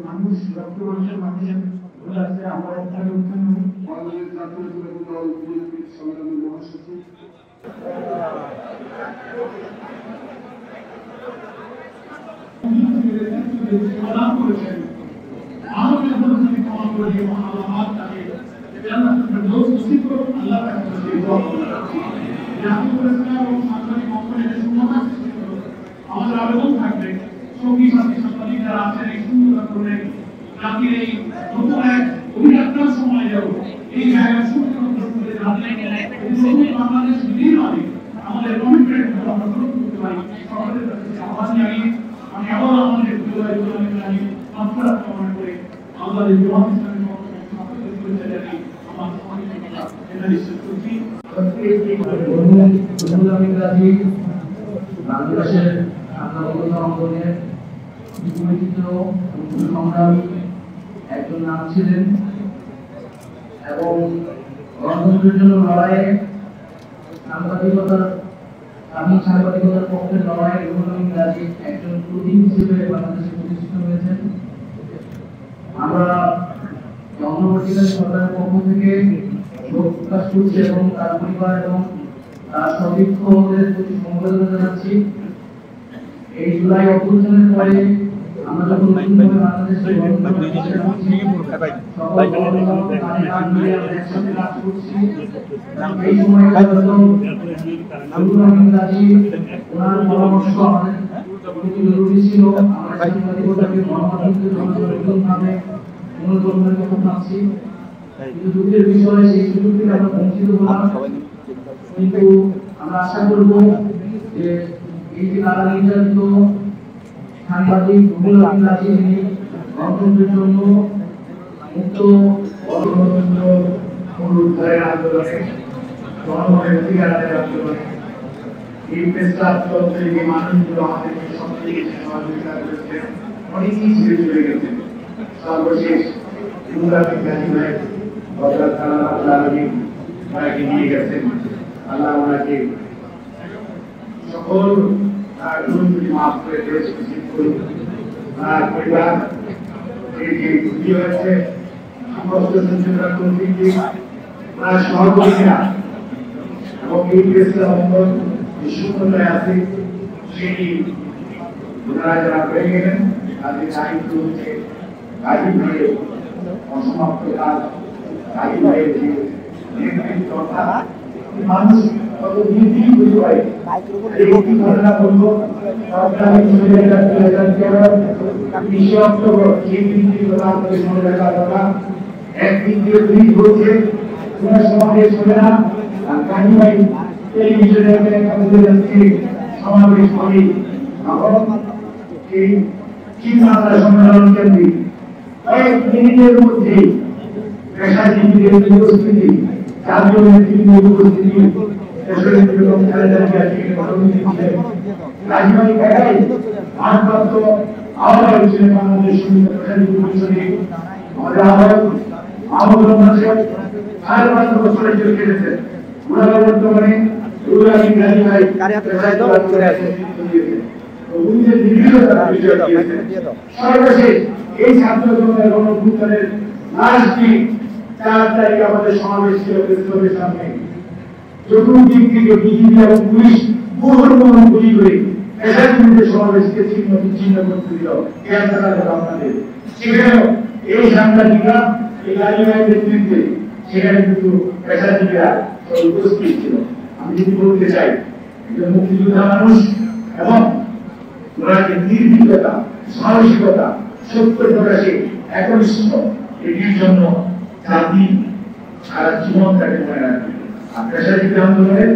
মানুষ রক্ত মানুষের মানুষের আমরা সংগ্রামের মহাসচিব প্রদান করেছেন আমাদের যদি ক্ষমা করে দিয়ে আল্লাহ তাকে আল্লাহ আমাদের আবেদন থাকবে সঙ্গী সাথী সাংবাদিক যারা আছেন এই সুন্দর করে জাতির এই নতুন এক অভিযাত্রার সময় যাব এই জায়গায় সুন্দর করে বাংলাদেশ নির্মাণে আমাদের কমিটমেন্ট আমরা গ্রহণ করতে পারি সকলের কাছে আহ্বান জানিয়ে আমি আবার আমাদের আপনারা কামনা করে আমাদের জবাব ইসলামের বাংলাদেশের স্বাধীনতা আন্দোলনের পরিচিত সংগ্রামী একজন নাম ছিলেন এবং গণতন্ত্রের জন্য লড়াইয়ে সাংবাদিকতার পক্ষে লড়াইয়ে ইংরাজি একজন প্রতীক হিসেবে বাংলাদেশে প্রতিষ্ঠিত হয়েছেন। আমরা অন্তর্বর্তীকালীন সরকারের পক্ষ থেকে শোক প্রকাশ করছি এবং তার পরিবার এবং তার সতীর্থদের প্রতি সমবেদনা জানাচ্ছি। এই জুলাই অভ্যুত্থানের পরে আমরা যখন নতুনভাবে বাংলাদেশে এই সময় ওনার পরামর্শ আমাদের প্রতি জরুরি ছিল। আমরা সাংবাদিকতাকে গণমাধ্যমের জন্য পুনর্গঠনের কথা ভাবছি, কিন্তু দুঃখের বিষয় সেই সুযোগ থেকে আমরা বঞ্চিত হলাম। কিন্তু আমরা আশা করব যে এই যে কারা নির্যাতিত সাংবাদিক গণতন্ত্রের জন্য মুক্ত পুনরুদ্ধারের আন্দোলনে জনগণের অধিকার আদায়ের আন্দোলনে এই পেশাতন্ত্রের যে মানুষগুলো আমাদের সবথেকে সহযোগিতা করেছেন, অনেকেই ছেড়ে চলে গেছেন। সর্বশেষ নিয়ে গেছেন। আল্লাহ ওনাকে সকল মাফ করে পরিবার যে হয়েছে সমস্ত সহকর্মীরা এবং এই শূন্যতায় আছে সেটি ওনারা যারা হয়ে গেলেন তাদের দায়িত্ব হচ্ছে গাজী ভাইয়ের অসমাপ্ত কাজ, গাজী ভাইয়ের যে নেতৃত্ব মানুষ কত দিন বুঝতে পারে একটি ঘটনা বলবো। অক্টোবর এই দিনটি মনে রাখার কথা। একদিন দিয়ে দুই বলছে তোমার সমাবেশ হবে না, আর গাজী ভাই টেলিভিশনে সমাবেশ করি। এই চিন্তা সম্মেলন কেন্দ্রিক কয়েক মিনিটের মধ্যে পেশাজীবীদের উপস্থিতি, জাতীয় নেতৃত্বের উপস্থিতি, সর্বশেষ এই ছাত্র জনতার গণঅভ্যুত্থানের লাস্টটি 4 তারিখে আমাদের সমাবেশ ছিল প্রেসক্লাবের সামনে। চতুর্দিক থেকে বিজিবি এবং পুলিশ বহু গুলি করে পেশাজীবীদের সমাবেশকে ছিন্ন বিচ্ছিন্ন করতে দিল। আপনাদের সেখানেও এই সাংবাদিকরা এই গাজী ভাইয়ের নেতৃত্বে সেখানে কিন্তু পেশাজীবীরা উপস্থিত ছিল। আমি যদি বলতে চাই একজন মুক্তিযোদ্ধা মানুষ এবং ওনাকে নির্ভীকতা, সাহসিকতা, সত্য প্রকাশে একনিষ্ঠ, এটির জন্য জাতি সারা জীবন তাকে মনে রাখবে। আর পেশাজীবী আন্দোলনের